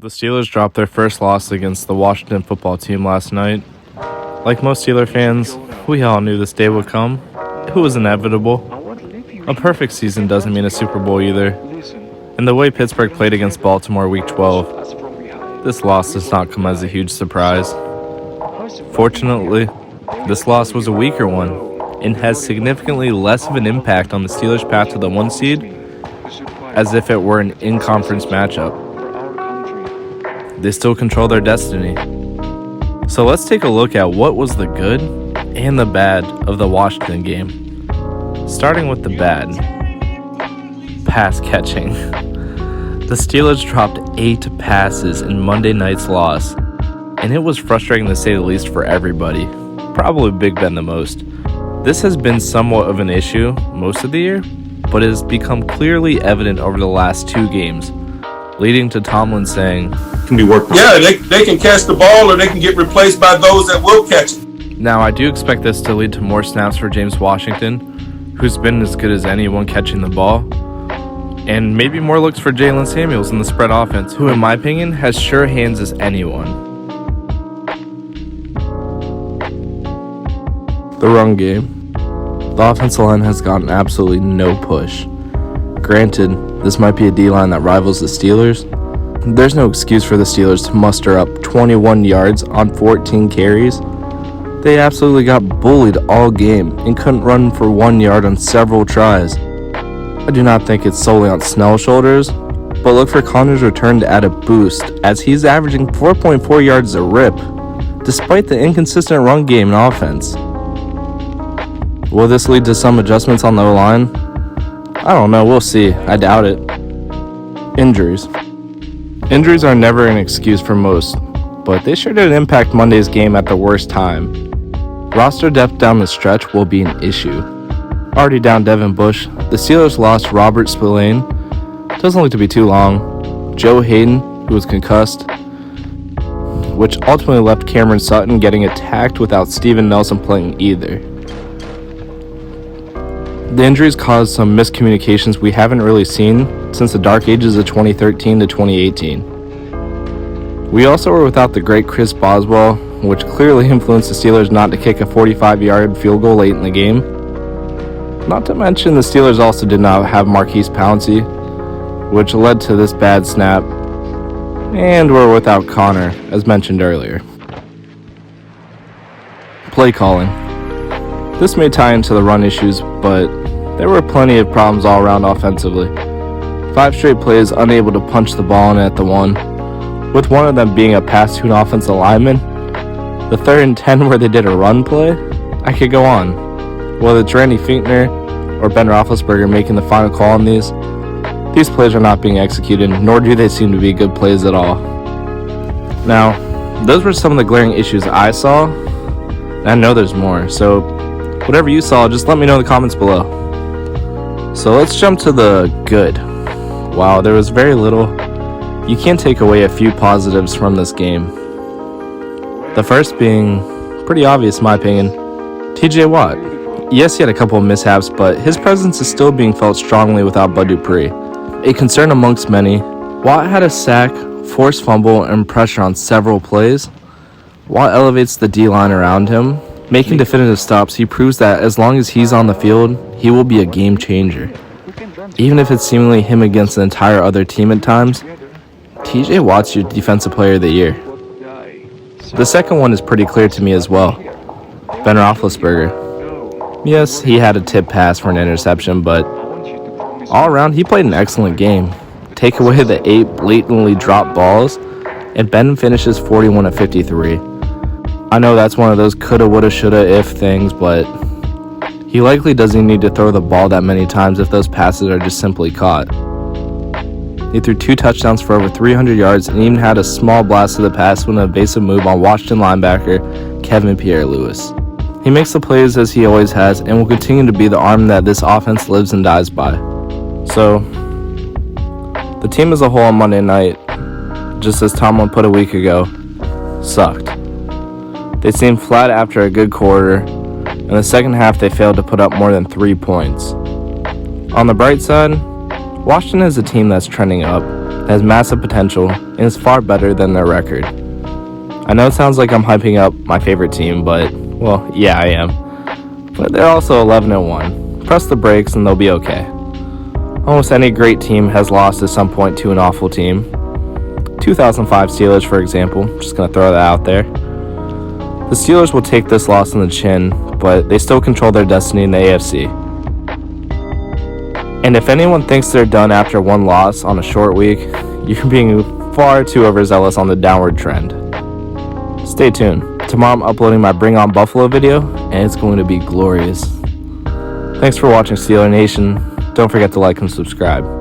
The Steelers dropped their first loss against the Washington football team last night. Like most Steeler fans, we all knew this day would come. It was inevitable. A perfect season doesn't mean a Super Bowl either. And the way Pittsburgh played against Baltimore Week 12, this loss does not come as a huge surprise. Fortunately, this loss was a weaker one and has significantly less of an impact on the Steelers' path to the 1 seed as if it were an in-conference matchup. They still control their destiny. So let's take a look at what was the good and the bad of the Washington game. Starting with the bad. Pass catching. The Steelers dropped 8 passes in Monday night's loss, and it was frustrating to say the least for everybody, probably Big Ben the most. This has been somewhat of an issue most of the year, but it has become clearly evident over the last 2 games, leading to Tomlin saying, can be worked on. Yeah, they can catch the ball or they can get replaced by those that will catch it. Now, I do expect this to lead to more snaps for James Washington, who's been as good as anyone catching the ball, and maybe more looks for Jalen Samuels in the spread offense, who in my opinion has sure hands as anyone. The run game. The offensive line has gotten absolutely no push. Granted, this might be a D-line that rivals the Steelers. There's no excuse for the Steelers to muster up 21 yards on 14 carries. They absolutely got bullied all game and couldn't run for 1 yard on several tries. I do not think it's solely on Snell's shoulders, but look for Connor's return to add a boost as he's averaging 4.4 yards a rip, despite the inconsistent run game and offense. Will this lead to some adjustments on the line? I don't know, we'll see. I doubt it. Injuries. Injuries are never an excuse for most, but they sure did impact Monday's game at the worst time. Roster depth down the stretch will be an issue. Already down Devin Bush, the Steelers lost Robert Spillane, doesn't look to be too long, Joe Hayden, who was concussed, which ultimately left Cameron Sutton getting attacked without Steven Nelson playing either. The injuries caused some miscommunications we haven't really seen since the dark ages of 2013 to 2018. We also were without the great Chris Boswell, which clearly influenced the Steelers not to kick a 45-yard field goal late in the game. Not to mention the Steelers also did not have Marquise Pouncey, which led to this bad snap, and we're without Connor, as mentioned earlier. Play calling. This may tie into the run issues, but there were plenty of problems all around offensively. 5 straight plays unable to punch the ball in at the 1, with one of them being a pass to an offensive lineman. The 3rd and 10 where they did a run play, I could go on. Whether it's Randy Finkner or Ben Roethlisberger making the final call on these plays are not being executed, nor do they seem to be good plays at all. Now, those were some of the glaring issues I saw, and I know there's more, so whatever you saw, just let me know in the comments below. So let's jump to the good. Wow, there was very little. You can't take away a few positives from this game. The first being pretty obvious in my opinion, TJ Watt. Yes, he had a couple of mishaps, but his presence is still being felt strongly without Bud Dupree. A concern amongst many, Watt had a sack, forced fumble, and pressure on several plays. Watt elevates the D-line around him. Making definitive stops, he proves that as long as he's on the field, he will be a game changer. Even if it's seemingly him against the entire other team at times, TJ Watt's your defensive player of the year. The second one is pretty clear to me as well. Ben Roethlisberger. Yes, he had a tip pass for an interception, but all around, he played an excellent game. Take away the 8 blatantly dropped balls, and Ben finishes 41 of 53. I know that's one of those coulda, woulda, shoulda, if things, but he likely doesn't need to throw the ball that many times if those passes are just simply caught. He threw 2 touchdowns for over 300 yards and even had a small blast to the pass with an evasive move on Washington linebacker Kevin Pierre-Louis. He makes the plays as he always has and will continue to be the arm that this offense lives and dies by. So, the team as a whole on Monday night, just as Tomlin put a week ago, sucked. They seemed flat after a good quarter. In the second half, they failed to put up more than 3 points. On the bright side, Washington is a team that's trending up. has massive potential and is far better than their record. I know it sounds like I'm hyping up my favorite team, but, well, yeah, I am. But they're also 11-1. Press the brakes and they'll be okay. Almost any great team has lost at some point to an awful team. 2005 Steelers, for example, just going to throw that out there. The Steelers will take this loss on the chin, but they still control their destiny in the AFC. And if anyone thinks they're done after one loss on a short week, you're being far too overzealous on the downward trend. Stay tuned. Tomorrow I'm uploading my Bring On Buffalo video, and it's going to be glorious. Thanks for watching, Steeler Nation. Don't forget to like and subscribe.